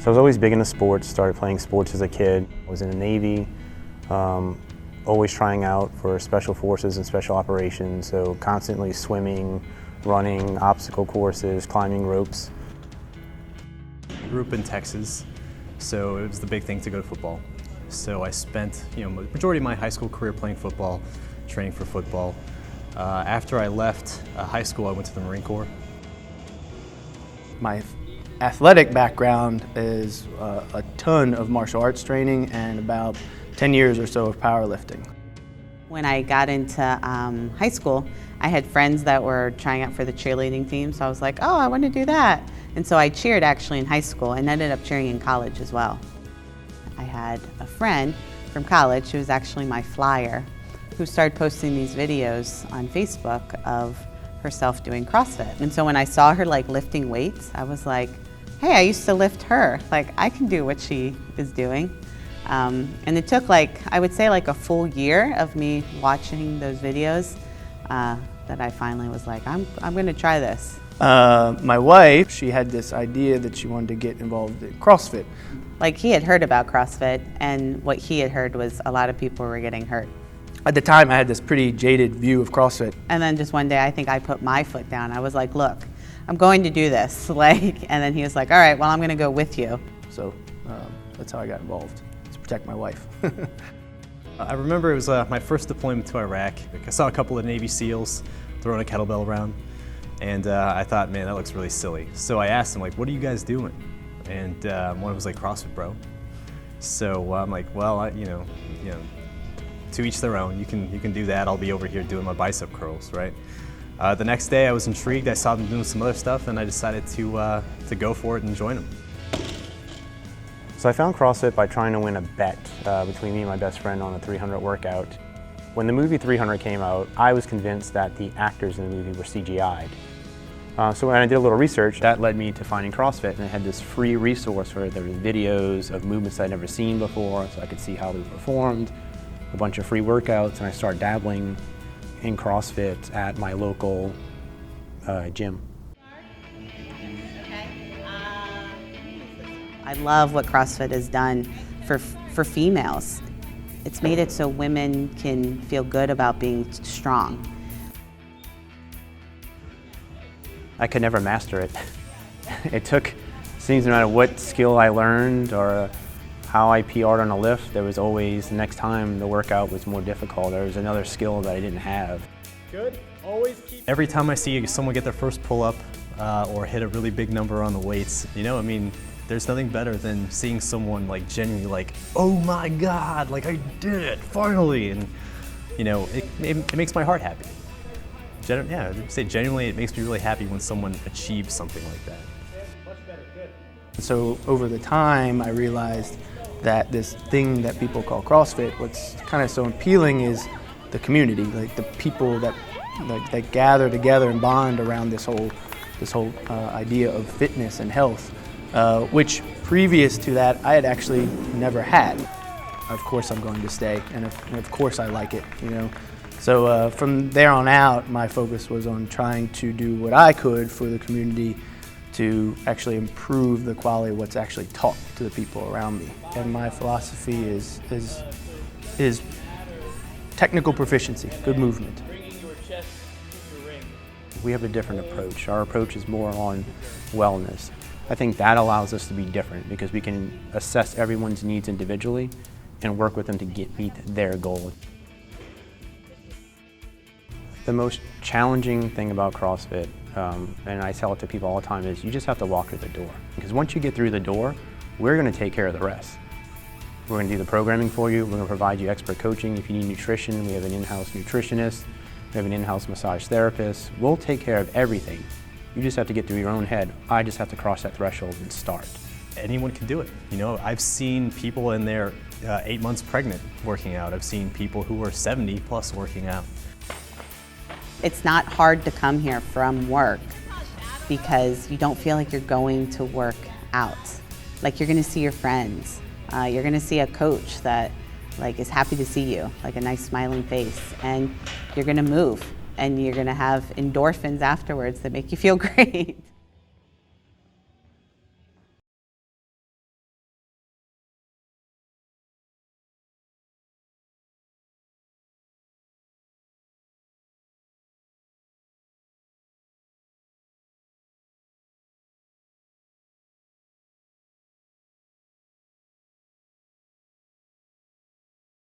So I was always big into sports, started playing sports as a kid. I was in the Navy, always trying out for special forces and special operations, so constantly swimming, running, obstacle courses, climbing ropes. I grew up in Texas, so it was the big thing to go to football. So I spent the majority of my high school career playing football, training for football. After I left high school, I went to the Marine Corps. My athletic background is a ton of martial arts training and about 10 years or so of powerlifting. When I got into high school, I had friends that were trying out for the cheerleading team, so I was like, oh, I want to do that. And so I cheered actually in high school and ended up cheering in college as well. I had a friend from college who was actually my flyer, who started posting these videos on Facebook of herself doing CrossFit. And so when I saw her lifting weights, I was like, hey, I used to lift her. I can do what she is doing. And it took I would say a full year of me watching those videos that I finally was like, I'm gonna try this. My wife, she had this idea that she wanted to get involved in CrossFit. He had heard about CrossFit, and what he had heard was a lot of people were getting hurt. At the time, I had this pretty jaded view of CrossFit. And then just one day, I think I put my foot down. I was like, look, I'm going to do this. And then he was like, all right, well, I'm going to go with you. So that's how I got involved, to protect my wife. I remember it was my first deployment to Iraq. I saw a couple of Navy SEALs throwing a kettlebell around, and I thought, man, that looks really silly. So I asked them, what are you guys doing? And one was like, CrossFit, bro. So I'm like, well, to each their own. You can do that. I'll be over here doing my bicep curls, right? The next day I was intrigued. I saw them doing some other stuff, and I decided to go for it and join them. So I found CrossFit by trying to win a bet between me and my best friend on a 300 workout. When the movie 300 came out, I was convinced that the actors in the movie were CGI'd. So when I did a little research, that led me to finding CrossFit, and it had this free resource where there were videos of movements I'd never seen before, so I could see how they were performed, a bunch of free workouts, and I started dabbling in CrossFit at my local gym. I love what CrossFit has done for females. It's made it so women can feel good about being strong. I could never master it. It seems no matter what skill I learned or how I PR'd on a lift, there was always, the next time the workout was more difficult, there was another skill that I didn't have. Good, always keep... Every time I see someone get their first pull-up or hit a really big number on the weights, there's nothing better than seeing someone genuinely oh my God, I did it, finally. And it makes my heart happy. Yeah, I'd say genuinely it makes me really happy when someone achieves something like that. Much better, good. So over the time I realized that this thing that people call CrossFit, what's kind of so appealing is the community, the people that gather together and bond around this whole idea of fitness and health, which previous to that I had actually never had. Of course I'm going to stay, and of course I like it, So from there on out, my focus was on trying to do what I could for the community to actually improve the quality of what's actually taught to the people around me. And my philosophy is technical proficiency, good movement. We have a different approach. Our approach is more on wellness. I think that allows us to be different because we can assess everyone's needs individually and work with them to meet their goal. The most challenging thing about CrossFit, and I tell it to people all the time, is you just have to walk through the door. Because once you get through the door, we're going to take care of the rest. We're going to do the programming for you. We're going to provide you expert coaching. If you need nutrition, we have an in-house nutritionist. We have an in-house massage therapist. We'll take care of everything. You just have to get through your own head. I just have to cross that threshold and start. Anyone can do it. I've seen people in their 8 months pregnant working out. I've seen people who are 70 plus working out. It's not hard to come here from work because you don't feel like you're going to work out. You're gonna see your friends. You're gonna see a coach that is happy to see you, a nice smiling face, and you're gonna move and you're gonna have endorphins afterwards that make you feel great.